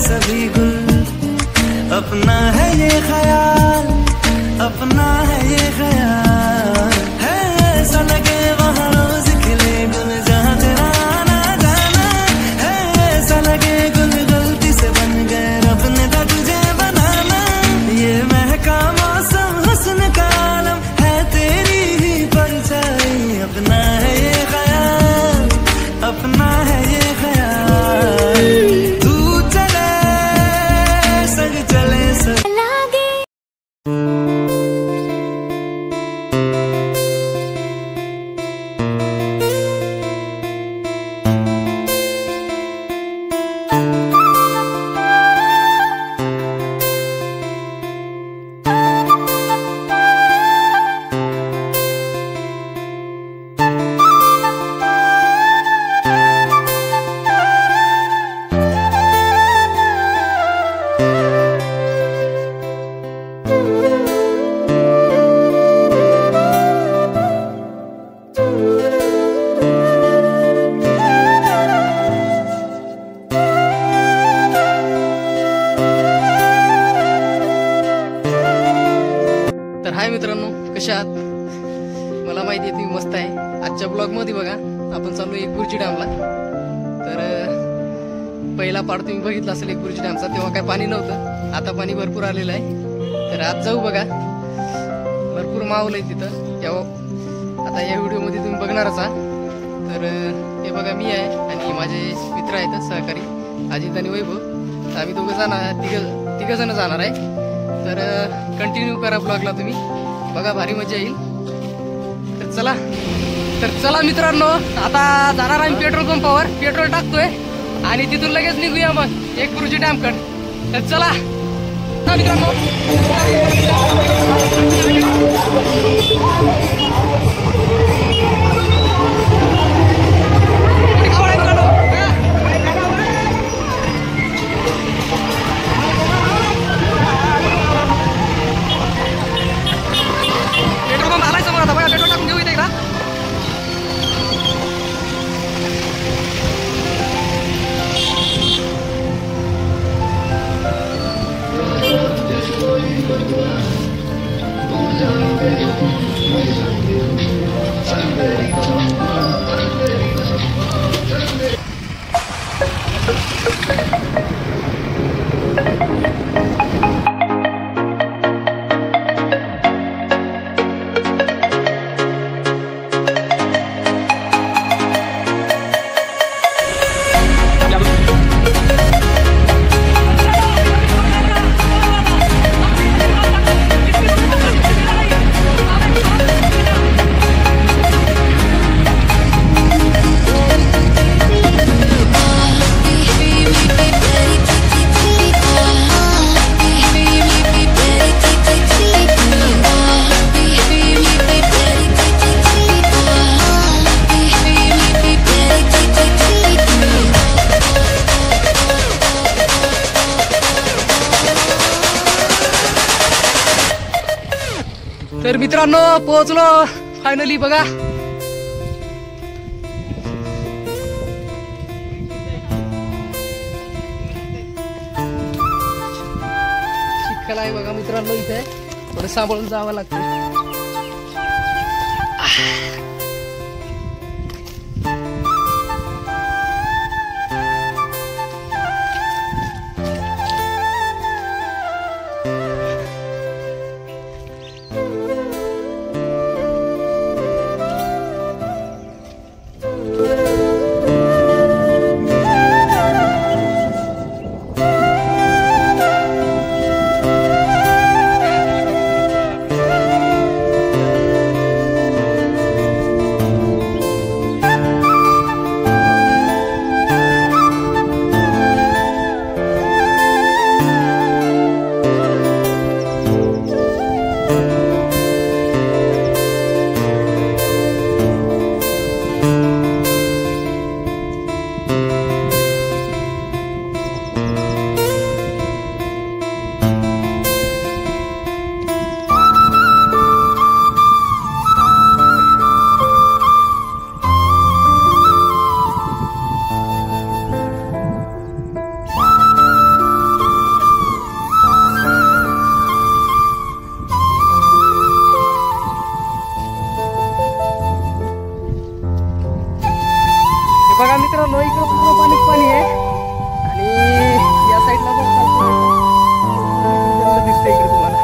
सभी गुल, अपना है ये ख्याल, अपना है ये ख्याल, है ऐसा लगे वहाँ रोज खिले गुल जहाँ तेरा आना जाना, है ऐसा लगे गुल गलती से बन गए रब ने था तुझे बनाना। ये महका मौसम हुस्न का आलम है तेरी ही परछाई, अपना है ये ख्याल, अपना है ये ख्याल। तू चले संग चले सब तर हाय मित्रांनो, कशा आहात? मला माहिती आहे तुम्ही मस्त आहे. आजच्या ब्लॉग मध्ये बघा आपण चाललो एकबुर्जी डॅमला. तर पहिला पार्ट तुम्ही बघितला असेल एकबुर्जी डॅमचा, तेव्हा काय पाणी नव्हतं, आता पाणी भरपूर आलेलं आहे. तर आज जाऊ बघा, भरपूर मावलं आहे तिथं. तेव्हा आता या व्हिडिओमध्ये तुम्ही बघणारच आहात. तर हे बघा मी आहे आणि माझे मित्र आहेत सहकारी अजित आणि वैभव. तर आम्ही तिघ जण जाणार आहे. तर कंटिन्यू करा ब्लॉगला तुम्ही, बघा भारी मजा येईल. तर चला मित्रांनो, आता जाणार आम्ही पेट्रोल पंपावर, पेट्रोल टाकतोय आणि तिथून लगेच निघूया मग एकबुर्जी डॅमकडे. तर चला मित्रांनो. पेट्रोल पंप आलाय समोर, आता बघा पेट्रोल टाकून घेऊ इथे एकदा. तर मित्रांनो पोहोचलो फायनली बघा. चिखल आहे बघा मित्रांनो, इथे थोडं सांभाळून जावं लागतं. बघा मित्रांनो, इकडं पूर्ण पाणीच पाणी आहे आणि या साईडला दिसतंय इकडे तुम्हाला.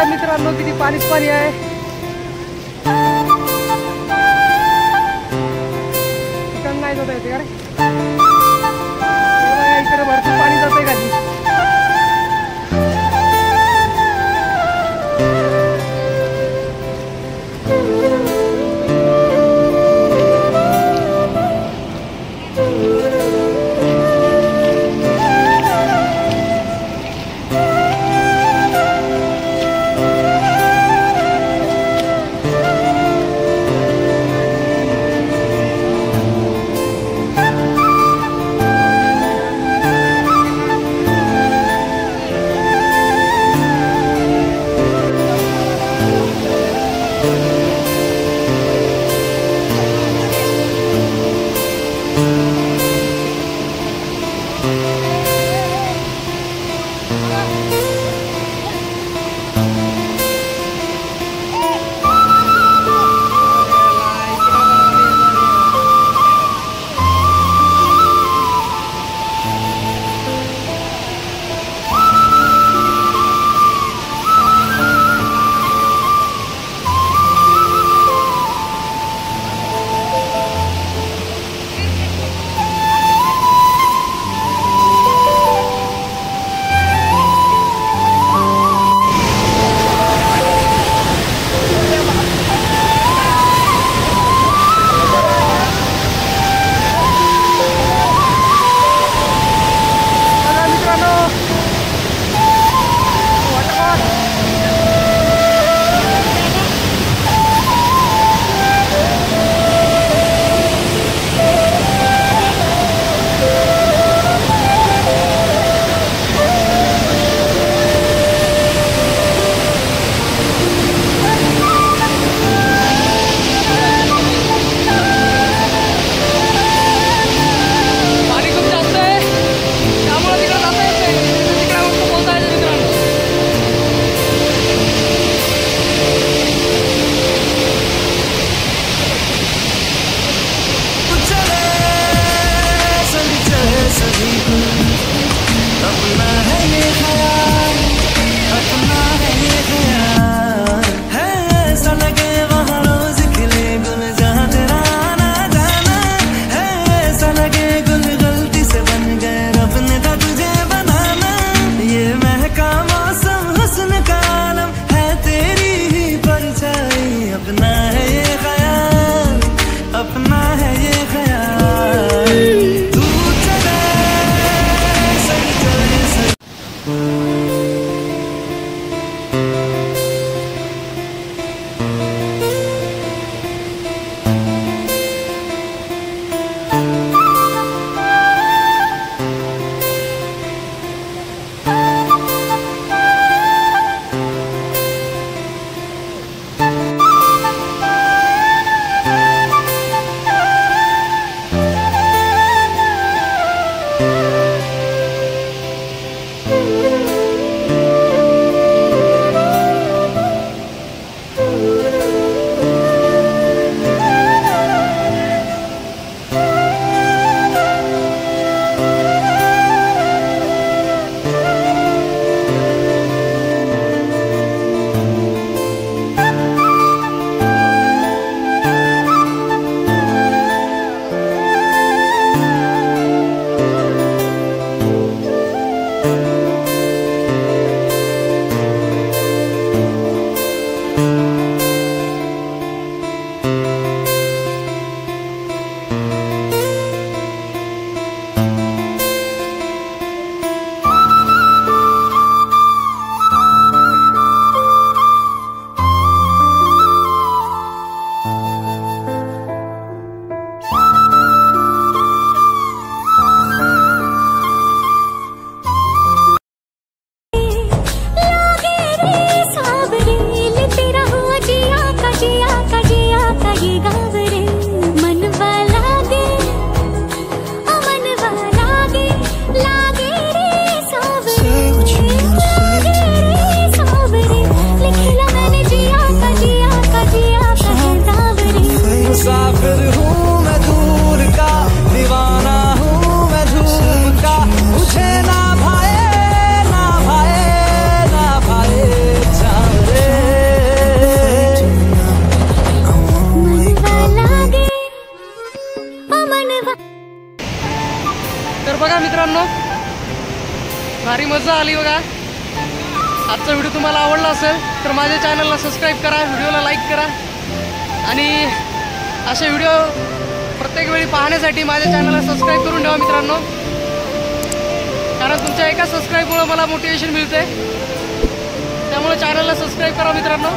मित्रांनो किती पाणीच पाणी आहे. इकडं नाही जाता येते का रे? इकडे भरपूर पाणी जातंय खाली. तर बघा मित्रांनो, भारी मजा आली बघा. आजचा व्हिडिओ तुम्हाला आवडला असेल तर माझ्या चॅनलला सबस्क्राईब करा, व्हिडिओला लाईक करा आणि असे व्हिडिओ प्रत्येक वेळी पाहण्यासाठी माझ्या चॅनलला सबस्क्राईब करून ठेवा मित्रांनो. कारण तुमच्या एका सबस्क्राईबमुळे मला मोटिवेशन मिळते. त्यामुळे चॅनलला सबस्क्राईब करा मित्रांनो.